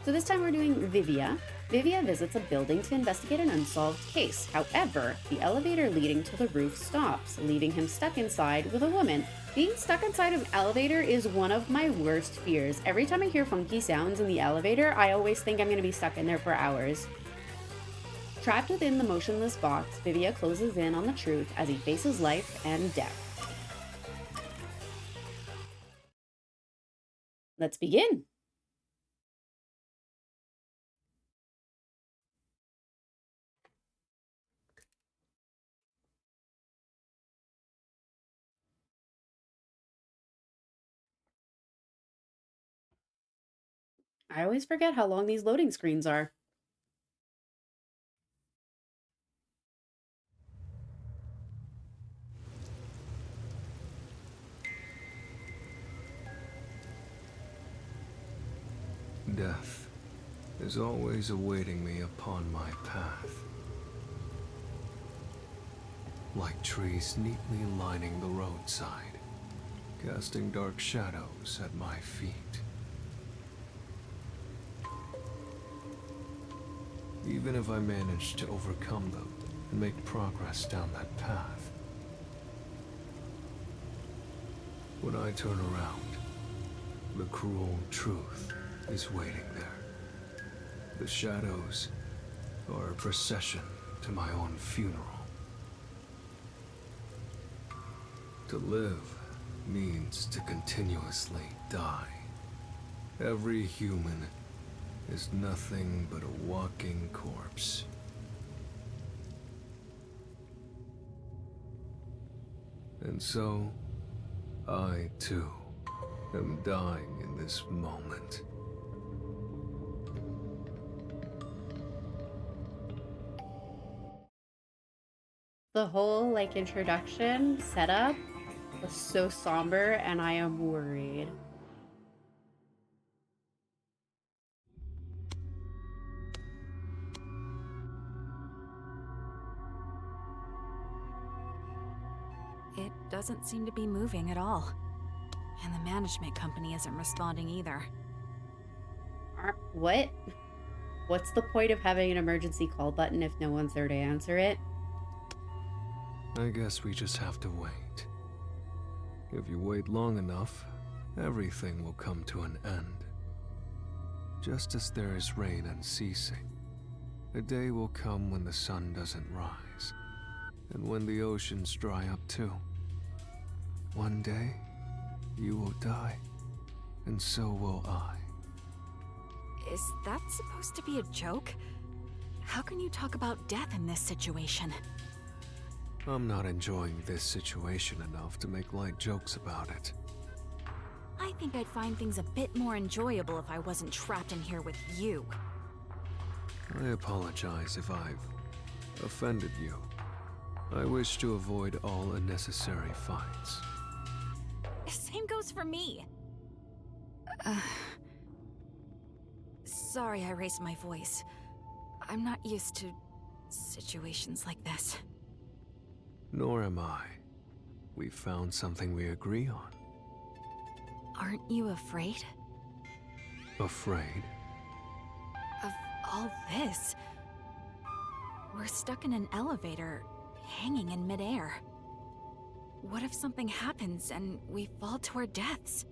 So this time we're doing Vivia. Vivia visits a building to investigate an unsolved case. However, the elevator leading to the roof stops, leaving him stuck inside with a woman. Being stuck inside an elevator is one of my worst fears. Every time I hear funky sounds in the elevator, I always think I'm going to be stuck in there for hours. Trapped within the motionless box, Vivia closes in on the truth as he faces life and death. Let's begin. I always forget how long these loading screens are. Death is always awaiting me upon my path. Like trees neatly lining the roadside, casting dark shadows at my feet. Even if I manage to overcome them and make progress down that path, when I turn around, the cruel truth is waiting there. The shadows are a procession to my own funeral. To live means to continuously die. Every human is nothing but a walking corpse. And so, I too am dying in this moment. The whole introduction setup was so somber and I am worried. It doesn't seem to be moving at all. And the management company isn't responding either. What? What's the point of having an emergency call button if no one's there to answer it? I guess we just have to wait. If you wait long enough, everything will come to an end. Just as there is rain unceasing, a day will come when the sun doesn't rise, and when the oceans dry up too. One day, you will die, and so will I. Is that supposed to be a joke? How can you talk about death in this situation? I'm not enjoying this situation enough to make light jokes about it. I think I'd find things a bit more enjoyable if I wasn't trapped in here with you. I apologize if I've offended you. I wish to avoid all unnecessary fights. Same goes for me. Sorry I raised my voice. I'm not used to situations like this. Nor am I. We found something we agree on. Aren't you afraid? Afraid? Of all this? We're stuck in an elevator, hanging in midair. What if something happens and we fall to our deaths?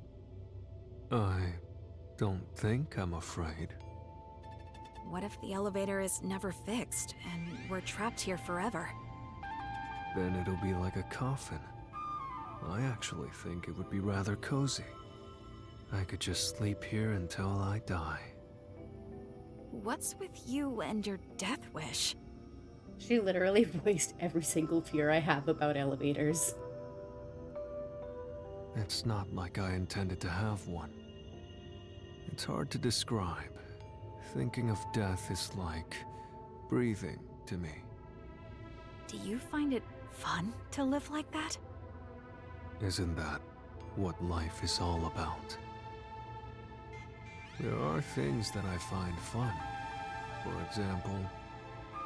I don't think I'm afraid. What if the elevator is never fixed and we're trapped here forever? Then it'll be like a coffin. I actually think it would be rather cozy. I could just sleep here until I die. What's with you and your death wish? She literally voiced every single fear I have about elevators. It's not like I intended to have one. It's hard to describe. Thinking of death is like breathing to me. Do you find it fun to live like that? Isn't that what life is all about? There are things that I find fun. For example,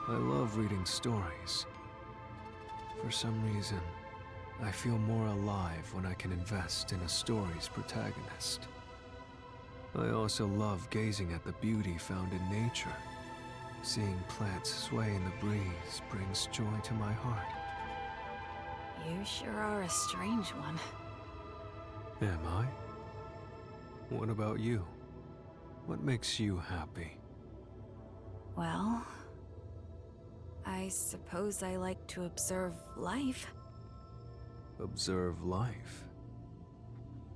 I love reading stories. For some reason, I feel more alive when I can invest in a story's protagonist. I also love gazing at the beauty found in nature. Seeing plants sway in the breeze brings joy to my heart. You sure are a strange one. Am I? What about you? What makes you happy? Well, I suppose I like to observe life. Observe life?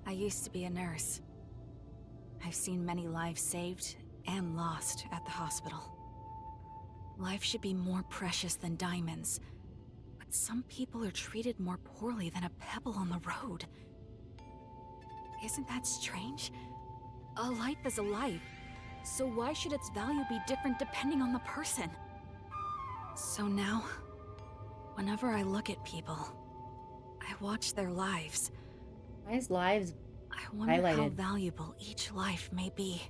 I used to be a nurse. I've seen many lives saved and lost at the hospital. Life should be more precious than diamonds, but some people are treated more poorly than a pebble on the road. Isn't that strange? A life is a life, so why should its value be different depending on the person? So now, whenever I look at people, I watch their lives. Why is lives I wonder how highlighted? valuable each life may be.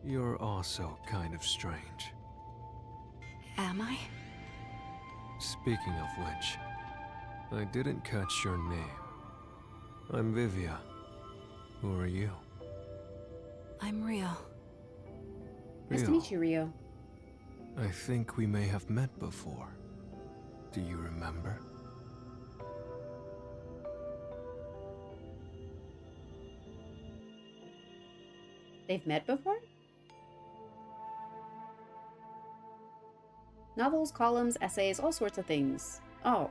You're also kind of strange. Am I? Speaking of which, I didn't catch your name. I'm Vivia. Who are you? I'm Rio. Nice to meet you, Rio. I think we may have met before. Do you remember? They've met before? Novels, columns, essays, all sorts of things. Oh.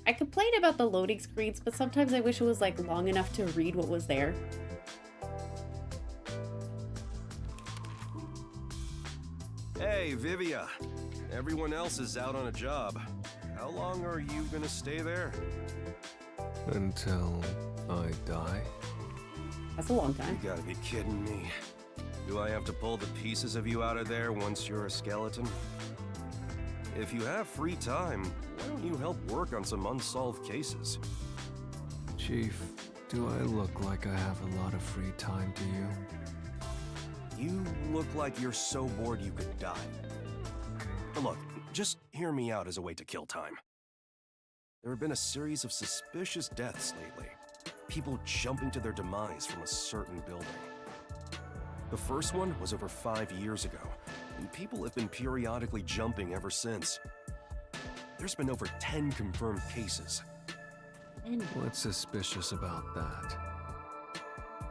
I complain about the loading screens, but sometimes I wish it was like long enough to read what was there. Hey, Vivia. Everyone else is out on a job. How long are you gonna stay there? Until I die? That's a long time. You gotta be kidding me. Do I have to pull the pieces of you out of there once you're a skeleton? If you have free time, why don't you help work on some unsolved cases? Chief, do I look like I have a lot of free time to you? You look like you're so bored you could die. Look, just hear me out as a way to kill time. There have been a series of suspicious deaths lately. People jumping to their demise from a certain building. The first one was over 5 years ago, and people have been periodically jumping ever since. There's been over 10 confirmed cases. What's suspicious about that?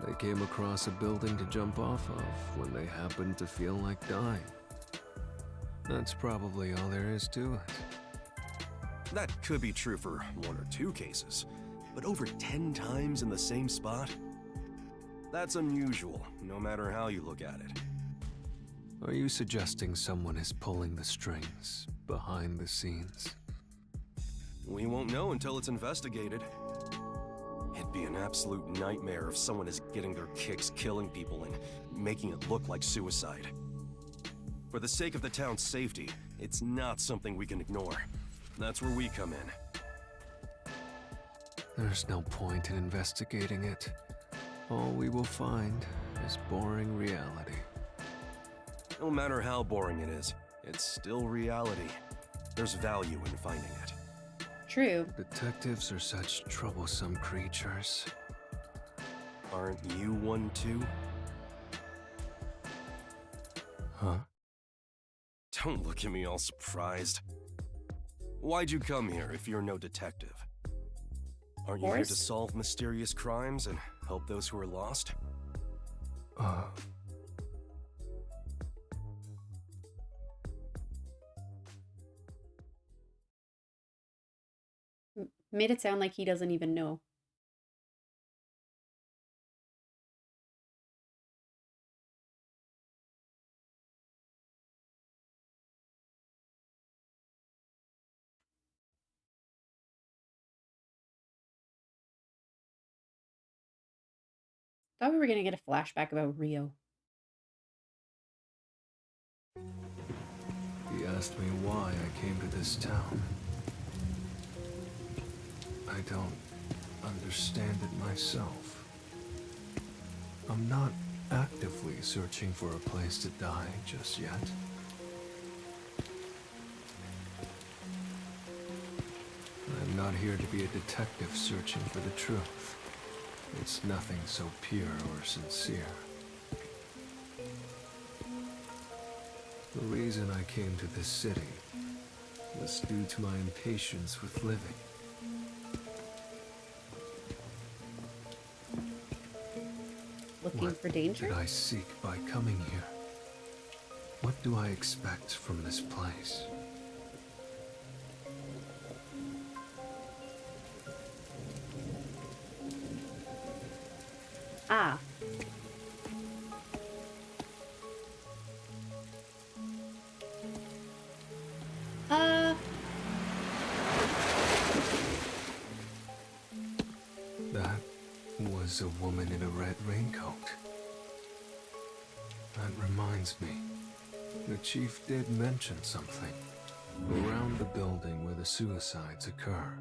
They came across a building to jump off of when they happened to feel like dying. That's probably all there is to it. That could be true for 1 or 2 cases, but over 10 times in the same spot? That's unusual, no matter how you look at it. Are you suggesting someone is pulling the strings behind the scenes? We won't know until it's investigated. It'd be an absolute nightmare if someone is getting their kicks killing people and making it look like suicide. For the sake of the town's safety, it's not something we can ignore. That's where we come in. There's no point in investigating it. All we will find is boring reality. No matter how boring it is, it's still reality. There's value in finding it. True. Detectives are such troublesome creatures. Aren't you one too? Huh? Don't look at me all surprised. Why'd you come here if you're no detective? Aren't you here to solve mysterious crimes and help those who are lost? Made it sound like he doesn't even know. Thought we were gonna get a flashback about Rio. He asked me why I came to this town. I don't understand it myself. I'm not actively searching for a place to die just yet. I'm not here to be a detective searching for the truth. It's nothing so pure or sincere. The reason I came to this city was due to my impatience with living. Looking for danger? What did I seek by coming here? What do I expect from this place? Ah. That was a woman in a red raincoat. That reminds me. The chief did mention something. Around the building where the suicides occur,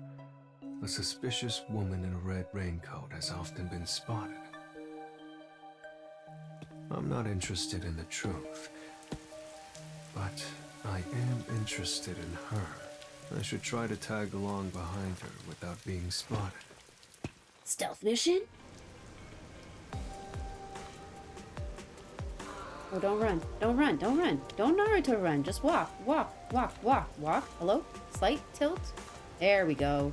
a suspicious woman in a red raincoat has often been spotted. I'm not interested in the truth, but I am interested in her. I should try to tag along behind her without being spotted. Stealth mission? Oh, don't run. Don't run. Don't run. Don't Naruto run. Just walk. Walk. Walk. Walk. Walk. Hello? Slight tilt. There we go.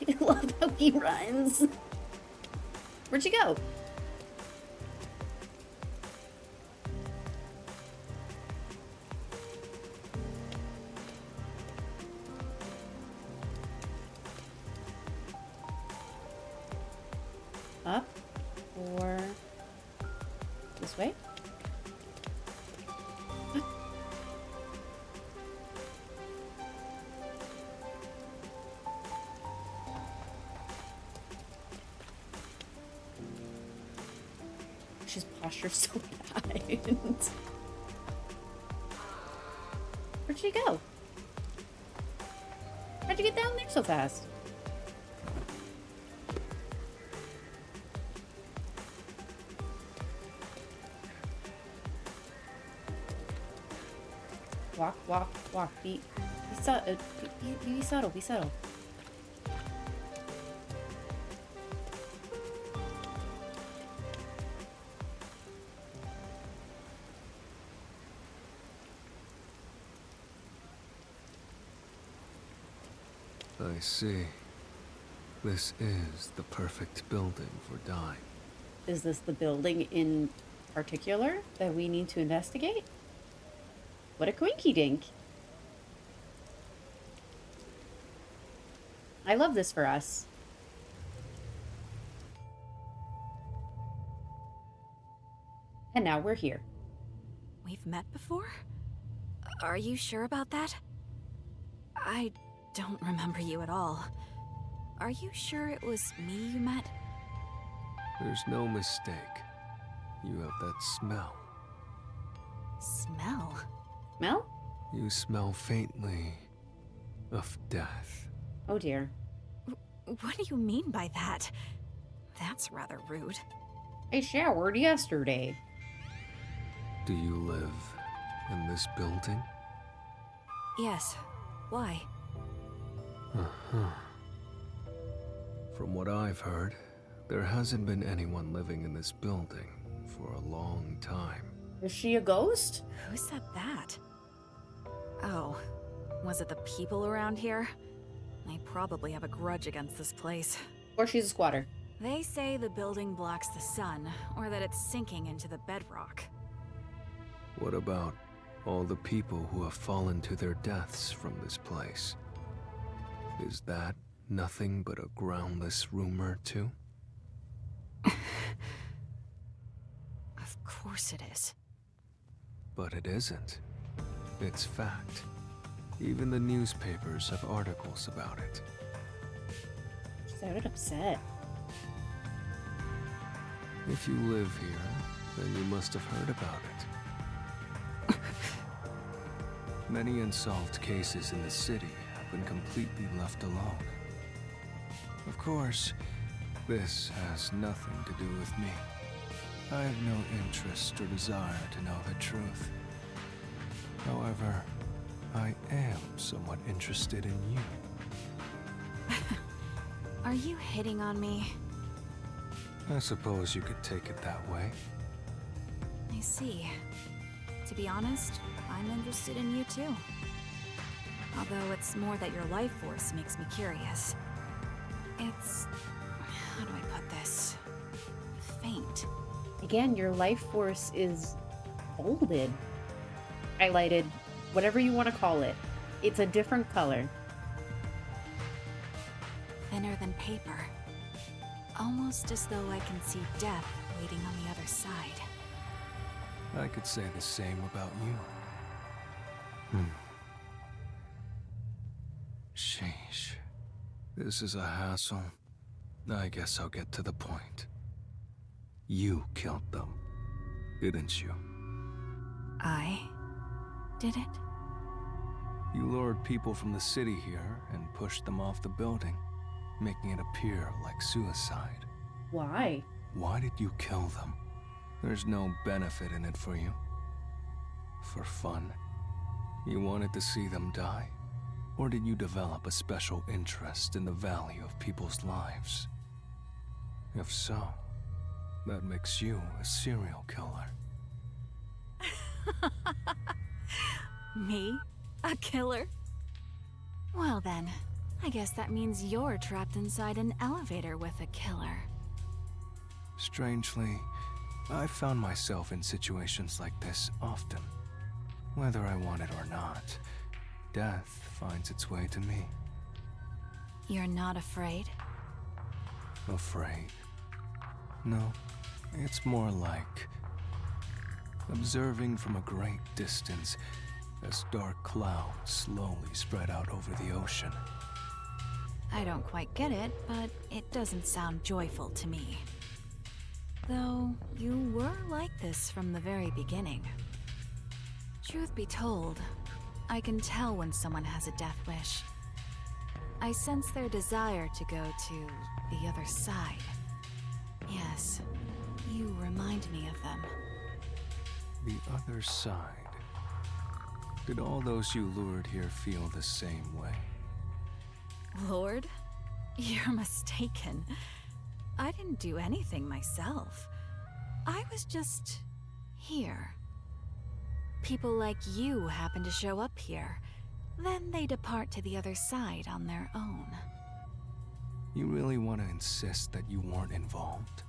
I love how he runs. Where'd you go? Up or this way? What? She's postured so bad. Where'd she go? How'd you get down there so fast? Walk, walk, walk. Be subtle, be subtle. I see. This is the perfect building for dying. Is this the building in particular that we need to investigate? What a quinky dink. I love this for us. And now we're here. We've met before? Are you sure about that? I don't remember you at all. Are you sure it was me you met? There's no mistake. You have that smell. Smell? Mel? You smell faintly of death. Oh dear. What do you mean by that? That's rather rude. I showered yesterday. Do you live in this building? Yes. Why? Uh-huh. From what I've heard, there hasn't been anyone living in this building for a long time. Is she a ghost? Who said that? Oh, was it the people around here? They probably have a grudge against this place. Or she's a squatter? They say the building blocks the sun, or that it's sinking into the bedrock. What about all the people who have fallen to their deaths from this place? Is that nothing but a groundless rumor, too? Of course it is. But it isn't. It's fact. Even the newspapers have articles about it. She sounded upset. If you live here, then you must have heard about it. Many unsolved cases in the city have been completely left alone. Of course, this has nothing to do with me. I have no interest or desire to know the truth. However, I am somewhat interested in you. Are you hitting on me? I suppose you could take it that way. I see. To be honest, I'm interested in you too. Although it's more that your life force makes me curious. It's... how do I put this? Faint. Again, your life force is folded, highlighted, whatever you want to call it. It's a different color. Thinner than paper. Almost as though I can see death waiting on the other side. I could say the same about you. Sheesh. This is a hassle. I guess I'll get to the point. You killed them, didn't you? I did it? You lured people from the city here and pushed them off the building, making it appear like suicide. Why? Why did you kill them? There's no benefit in it for you. For fun? You wanted to see them die? Or did you develop a special interest in the value of people's lives? If so, that makes you a serial killer. Me? A killer? Well then, I guess that means you're trapped inside an elevator with a killer. Strangely, I found myself in situations like this often. Whether I want it or not, death finds its way to me. You're not afraid? Afraid? No, it's more like observing from a great distance as dark clouds slowly spread out over the ocean. I don't quite get it, but it doesn't sound joyful to me. Though, you were like this from the very beginning. Truth be told, I can tell when someone has a death wish. I sense their desire to go to the other side. Yes, you remind me of them. The other side. Did all those you lured here feel the same way? Lord? You're mistaken. I didn't do anything myself. I was just... here. People like you happen to show up here. Then they depart to the other side on their own. You really want to insist that you weren't involved?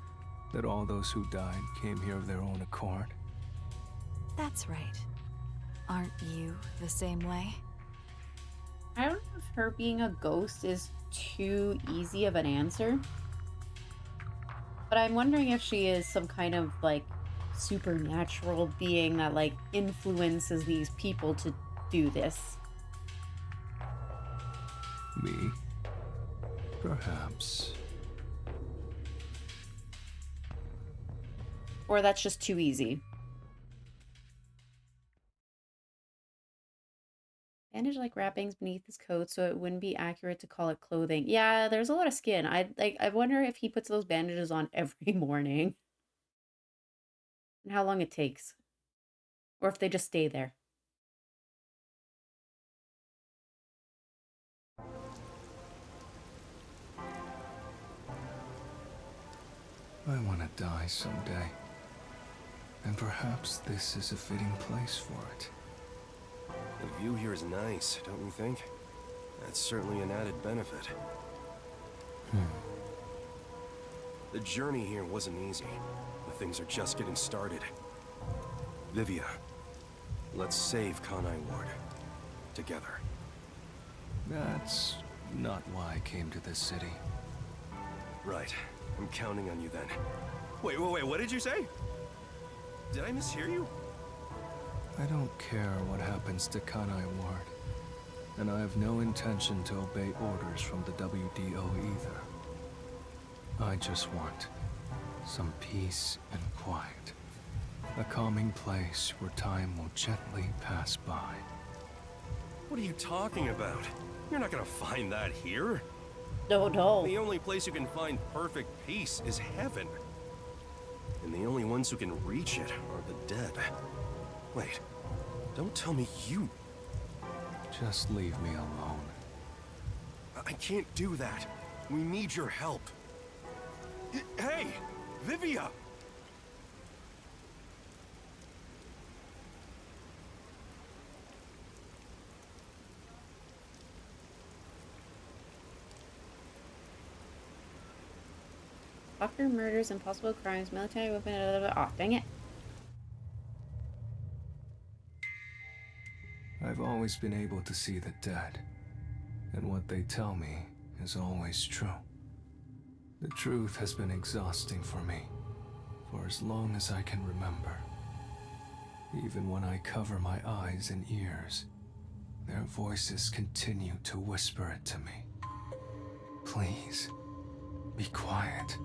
That all those who died came here of their own accord? That's right. Aren't you the same way? I don't know if her being a ghost is too easy of an answer. But I'm wondering if she is some kind of, like, supernatural being that, like, influences these people to do this. Me? Perhaps. Or that's just too easy. Bandage-like wrappings beneath his coat, so it wouldn't be accurate to call it clothing. Yeah, there's a lot of skin. I wonder if he puts those bandages on every morning. And how long it takes. Or if they just stay there. I want to die someday. And perhaps this is a fitting place for it. The view here is nice, don't you think? That's certainly an added benefit. The journey here wasn't easy, but things are just getting started. Vivia, let's save Kanai Ward. Together. That's not why I came to this city. Right. I'm counting on you then. Wait, what did you say? Did I mishear you? I don't care what happens to Kanai Ward, and I have no intention to obey orders from the WDO either. I just want some peace and quiet. A calming place where time will gently pass by. What are you talking about? You're not gonna find that here. No. The only place you can find perfect peace is heaven. And the only ones who can reach it are the dead. Wait, don't tell me you... Just leave me alone. I can't do that. We need your help. Hey! Vivia! Doctor murders, impossible crimes, military weapon, oh, dang it. I've always been able to see the dead, and what they tell me is always true. The truth has been exhausting for me, for as long as I can remember. Even when I cover my eyes and ears, their voices continue to whisper it to me. Please, be quiet.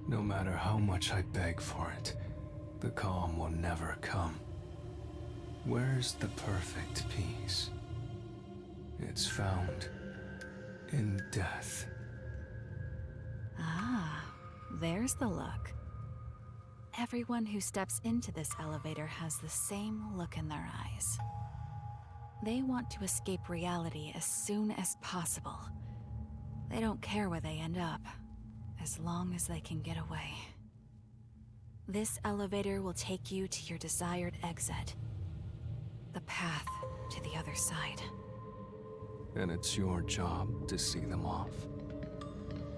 No matter how much I beg for it, the calm will never come. Where's the perfect peace? It's found in death. Ah, there's the look. Everyone who steps into this elevator has the same look in their eyes. They want to escape reality as soon as possible. They don't care where they end up, as long as they can get away. This elevator will take you to your desired exit. The path to the other side. And it's your job to see them off.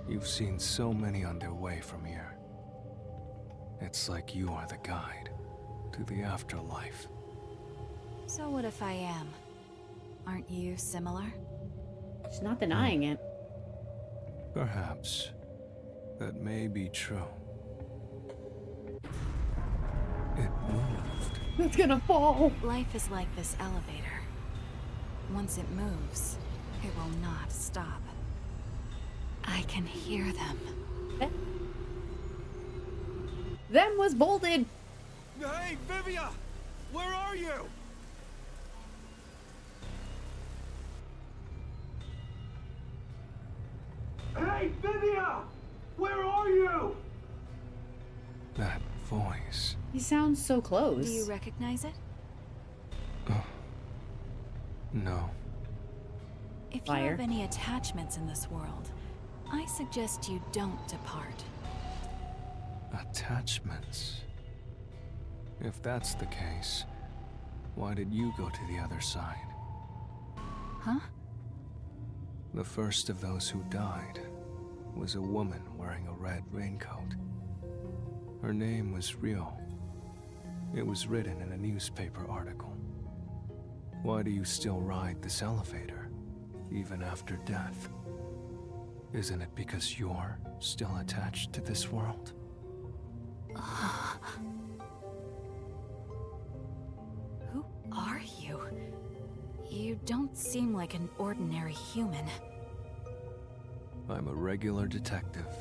You've seen so many on their way from here. It's like you are the guide to the afterlife. So what if I am? Aren't you similar? She's not denying it. Perhaps. That may be true. It moved. It's gonna fall. Life is like this elevator. Once it moves, it will not stop. I can hear them. Them was bolted. Hey, Vivia! Where are you? Hey, Vivia! Where are you? That voice. He sounds so close. Do you recognize it? No. If you Liar. have any attachments in this world, I suggest you don't depart. Attachments. If that's the case, why did you go to the other side? Huh? The first of those who died was a woman wearing a red raincoat. Her name was Rio. It was written in a newspaper article. Why do you still ride this elevator, even after death? Isn't it because you're still attached to this world? Who are you? You don't seem like an ordinary human. I'm a regular detective.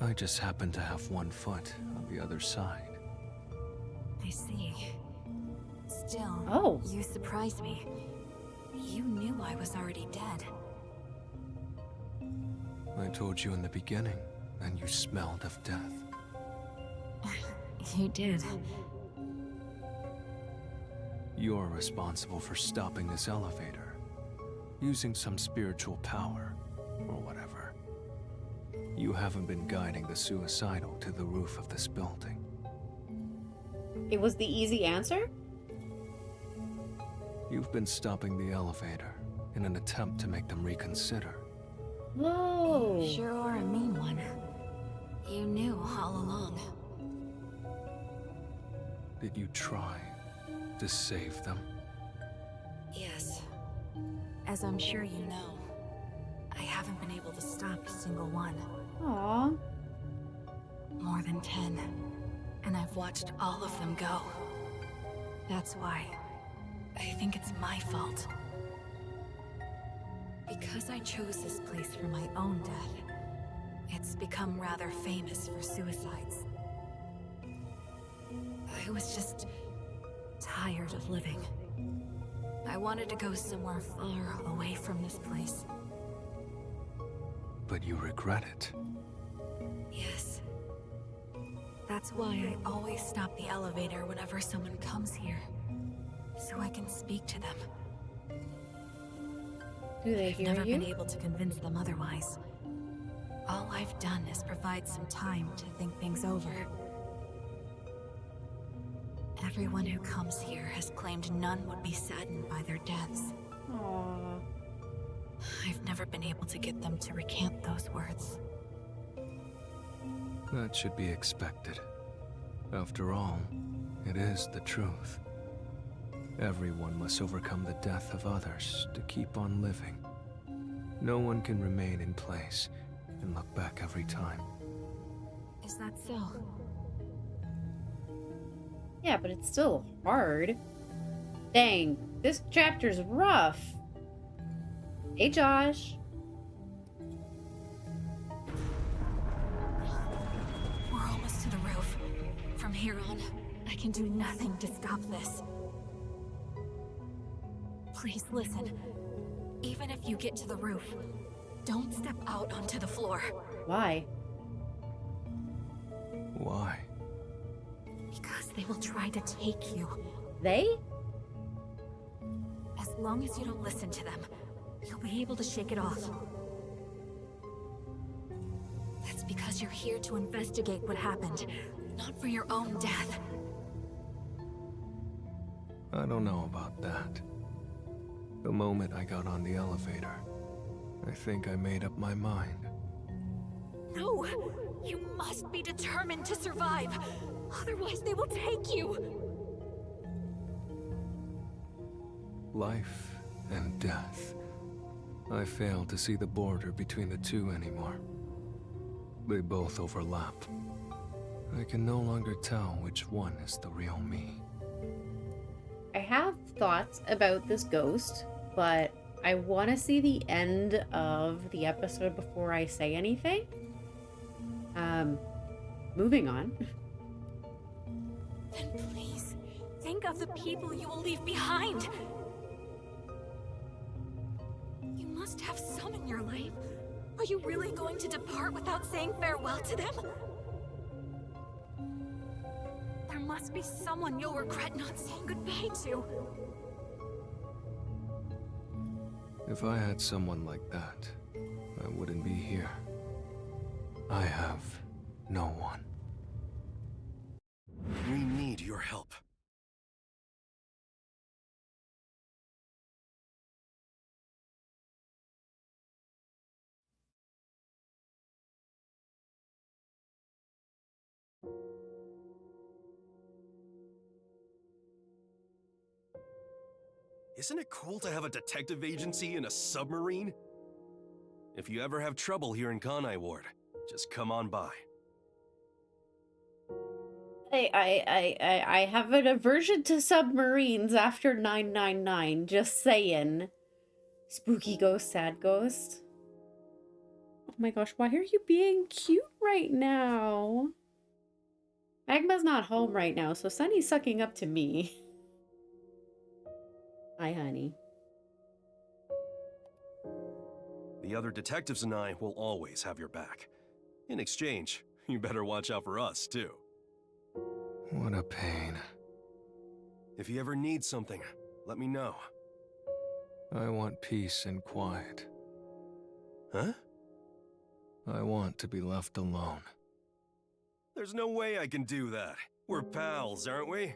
I just happen to have one foot on the other side. I see. Still, Oh. you surprised me. You knew I was already dead. I told you in the beginning, and you smelled of death. You did. You're responsible for stopping this elevator, using some spiritual power, or whatever. You haven't been guiding the suicidal to the roof of this building. It was the easy answer? You've been stopping the elevator in an attempt to make them reconsider. Whoa. You sure are a mean one. You knew all along. Did you try to save them? Yes. As I'm sure you know, I haven't been able to stop a single one. Aw. More than 10. And I've watched all of them go. That's why I think it's my fault. Because I chose this place for my own death, it's become rather famous for suicides. I was just tired of living. I wanted to go somewhere far away from this place. But you regret it. Yes. That's why I always stop the elevator whenever someone comes here, so I can speak to them. Do they I've hear never you? been able to convince them otherwise. All I've done is provide some time to think things over. Everyone who comes here has claimed none would be saddened by their deaths. Aww. I've never been able to get them to recant those words. That should be expected. After all, it is the truth. Everyone must overcome the death of others to keep on living. No one can remain in place and look back every time. Is that so? Yeah, but it's still hard. Dang, this chapter's rough. Hey, Josh. We're almost to the roof. From here on, I can do nothing to stop this. Please listen. Even if you get to the roof, don't step out onto the floor. Why? Why? Because they will try to take you. They? As long as you don't listen to them, you'll be able to shake it off. That's because you're here to investigate what happened, not for your own death. I don't know about that. The moment I got on the elevator, I think I made up my mind. No! You must be determined to survive! Otherwise they will take you! Life and death. I fail to see the border between the two anymore. They both overlap. I can no longer tell which one is the real me. I have thoughts about this ghost, but I want to see the end of the episode before I say anything. Moving on. Then please, think of the people you will leave behind! You must have some in your life. Are you really going to depart without saying farewell to them? There must be someone you'll regret not saying goodbye to. If I had someone like that, I wouldn't be here. I have no one. We need your help. Isn't it cool to have a detective agency in a submarine? If you ever have trouble here in Kanai Ward, just come on by. I have an aversion to submarines after 999. Just saying. Spooky ghost, sad ghost. Oh my gosh, why are you being cute right now? Magma's not home right now, so Sunny's sucking up to me. Hi, honey. The other detectives and I will always have your back. In exchange, you better watch out for us, too. What a pain. If you ever need something, let me know. I want peace and quiet. Huh? I want to be left alone. There's no way I can do that. We're pals, aren't we?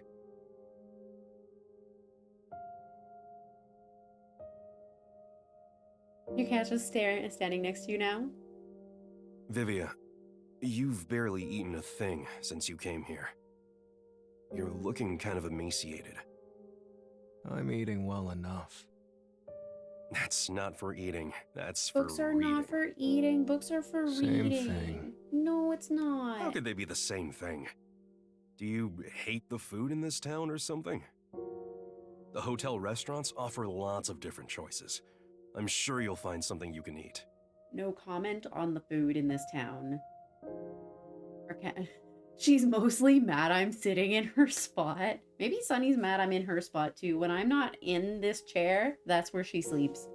Your cat just standing next to you now? Vivia, you've barely eaten a thing since you came here. You're looking kind of emaciated. I'm eating well enough. That's not for eating. That's for Books are reading. not for eating. Books are for Same reading. thing. No, it's not. How could they be the same thing? Do you hate the food in this town or something? The hotel restaurants offer lots of different choices. I'm sure you'll find something you can eat. No comment on the food in this town. Our cat. She's mostly mad I'm sitting in her spot. Maybe Sunny's mad I'm in her spot too. When I'm not in this chair, that's where she sleeps.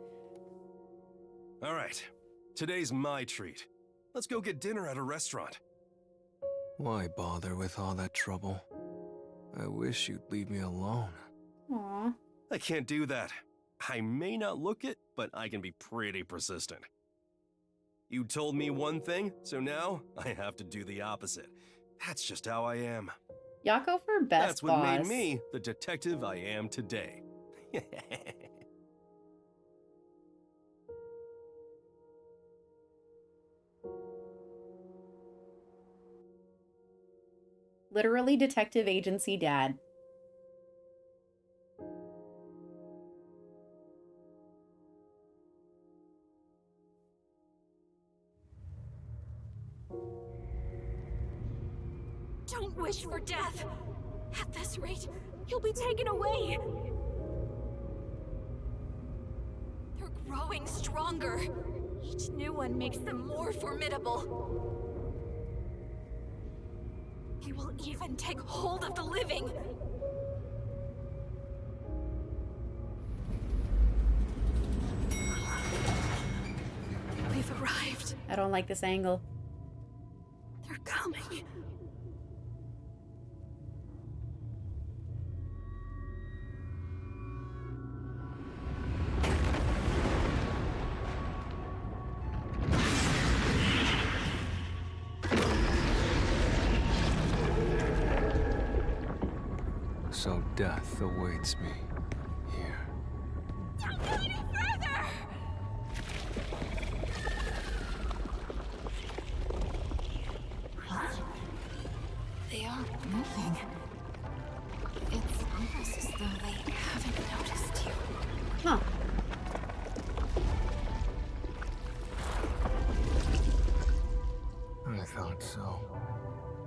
All right, today's my treat. Let's go get dinner at a restaurant. Why bother with all that trouble? I wish you'd leave me alone. Aw. I can't do that. I may not look it, but I can be pretty persistent. You told me one thing, so now I have to do the opposite. That's just how I am. Yako for best That's what boss. made me the detective I am today. Literally detective agency dad. Don't wish for death! At this rate, you'll be taken away! They're growing stronger. Each new one makes them more formidable. They will even take hold of the living. We've arrived. I don't like this angle. They're coming. So death awaits me here. Don't go any further! Huh? They aren't moving. It's almost as though they haven't noticed you. Huh. I thought so.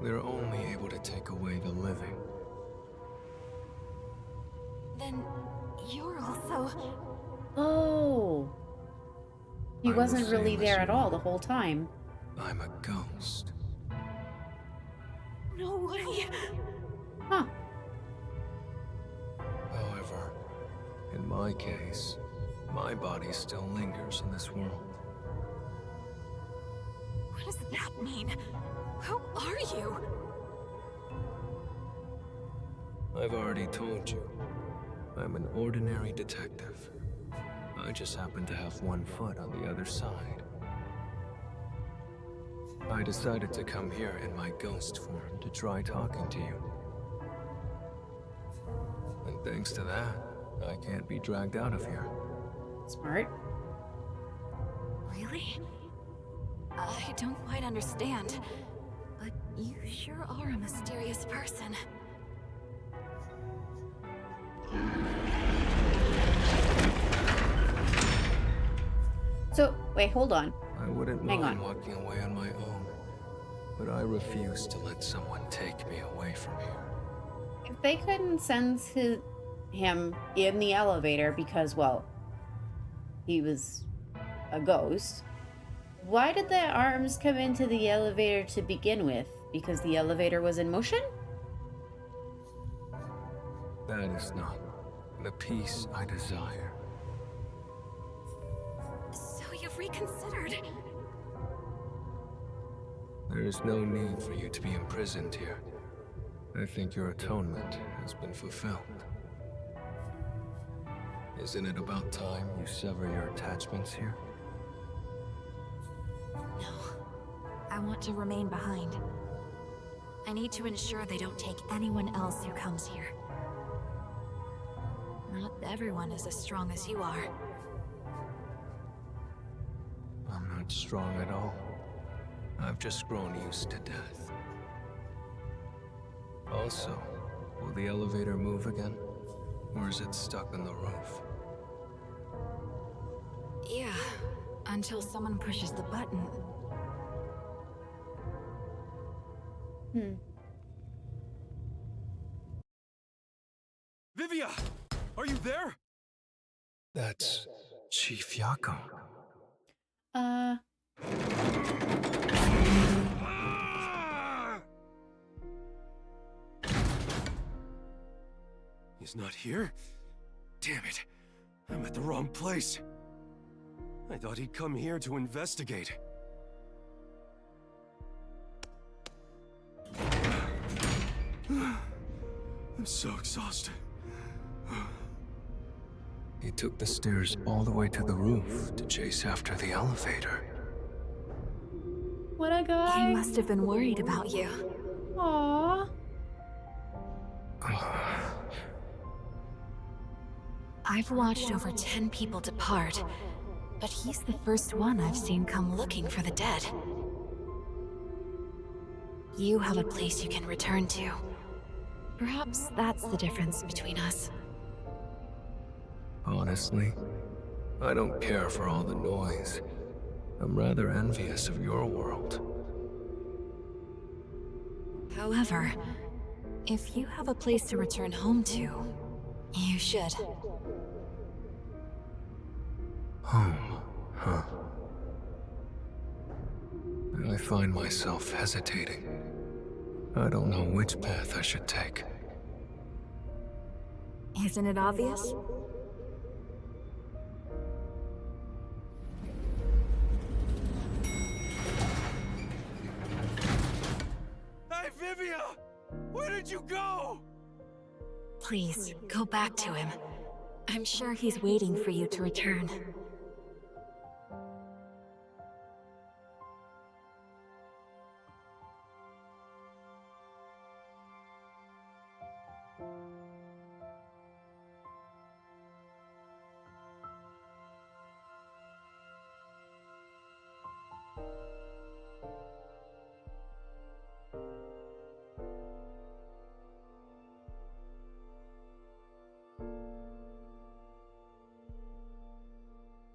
They're only able to take away the living. Then you're also... Oh. He I was wasn't really same as there at you. all the whole time. I'm a ghost. No way! Huh. However, in my case, my body still lingers in this world. What does that mean? Who are you? I've already told you. I'm an ordinary detective. I just happen to have one foot on the other side. I decided to come here in my ghost form to try talking to you. And thanks to that, I can't be dragged out of here. Smart. Really? I don't quite understand, but you sure are a mysterious person. So, wait, hold on. I wouldn't Hang mind on. walking away on my own, but I refuse to let someone take me away from here. If they couldn't sense him in the elevator because, well, he was a ghost, why did the arms come into the elevator to begin with? Because the elevator was in motion? That is not the peace I desire. So you've reconsidered? There is no need for you to be imprisoned here. I think your atonement has been fulfilled. Isn't it about time you sever your attachments here? No. I want to remain behind. I need to ensure they don't take anyone else who comes here. Not everyone is as strong as you are. I'm not strong at all. I've just grown used to death. Also, will the elevator move again? Or is it stuck on the roof? Yeah, until someone pushes the button. Hmm. Vivia! Are you there? That's Chief Yako. Ah! He's not here? Damn it. I'm at the wrong place. I thought he'd come here to investigate. I'm so exhausted. he took the stairs all the way to the roof to chase after the elevator. What a guy. He must have been worried about you. Aww. I've watched over 10 people depart, but he's the first one I've seen come looking for the dead. You have a place you can return to. Perhaps that's the difference between us. Honestly, I don't care for all the noise. I'm rather envious of your world. However, if you have a place to return home to, you should. Home, huh? I find myself hesitating. I don't know which path I should take. Isn't it obvious? Hey, Vivia! Where did you go? Please, go back to him. I'm sure he's waiting for you to return.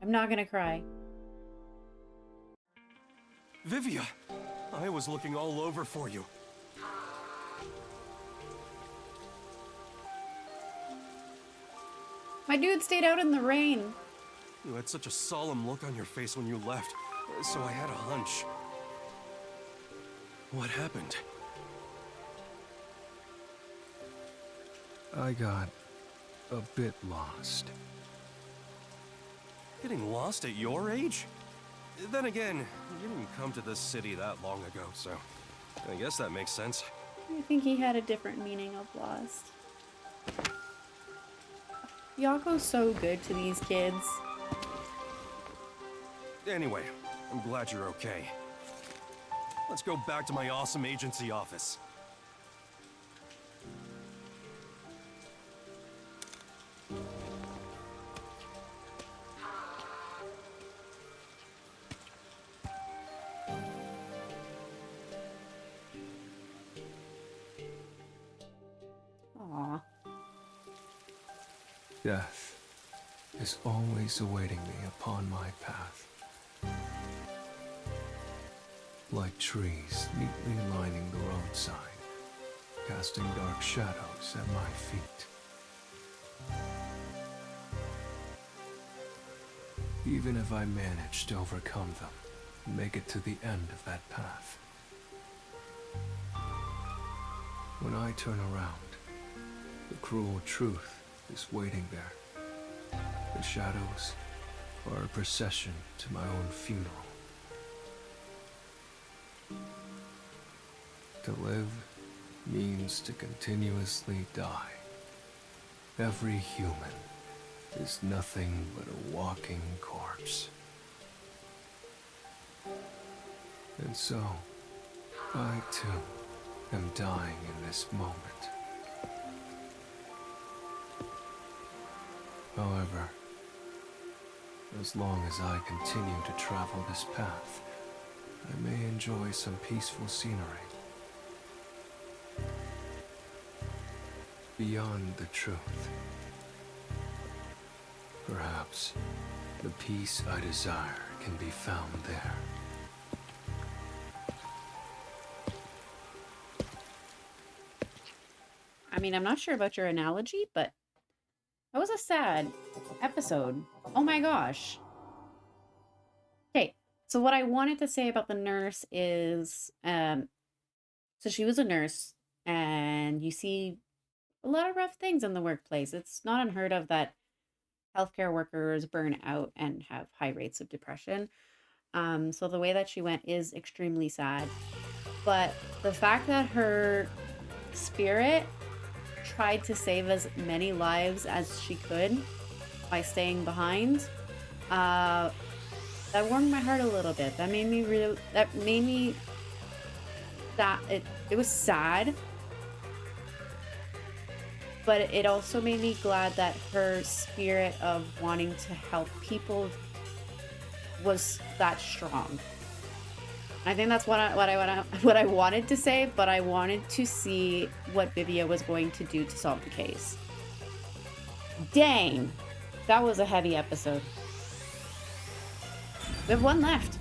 I'm not gonna cry. Vivia! I was looking all over for you. My dude stayed out in the rain. You had such a solemn look on your face when you left, so I had a hunch. What happened? I got a bit lost. Getting lost at your age? Then again, you didn't come to this city that long ago, so I guess that makes sense. I think he had a different meaning of lost. Yako's so good to these kids. Anyway, I'm glad you're okay. Let's go back to my awesome agency office. Aw. Death is always awaiting me upon my path. Like trees neatly lining the roadside, casting dark shadows at my feet. Even if I manage to overcome them and make it to the end of that path, when I turn around, the cruel truth is waiting there. The shadows are a procession to my own funeral. To live means to continuously die. Every human is nothing but a walking corpse. And so, I too am dying in this moment. However, as long as I continue to travel this path, I may enjoy some peaceful scenery. Beyond the truth. Perhaps the peace I desire can be found there. I mean, I'm not sure about your analogy, but that was a sad episode. Oh my gosh. Okay, so what I wanted to say about the nurse is, so she was a nurse, and you see a lot of rough things in the workplace. It's not unheard of that healthcare workers burn out and have high rates of depression. So the way that she went is extremely sad. But the fact that her spirit tried to save as many lives as she could, by staying behind. That warmed my heart a little bit. That made me that it was sad, but it also made me glad that her spirit of wanting to help people was that strong. I think that's what I wanted to say, but I wanted to see what Vivia was going to do to solve the case. Dang, that was a heavy episode. We have one left.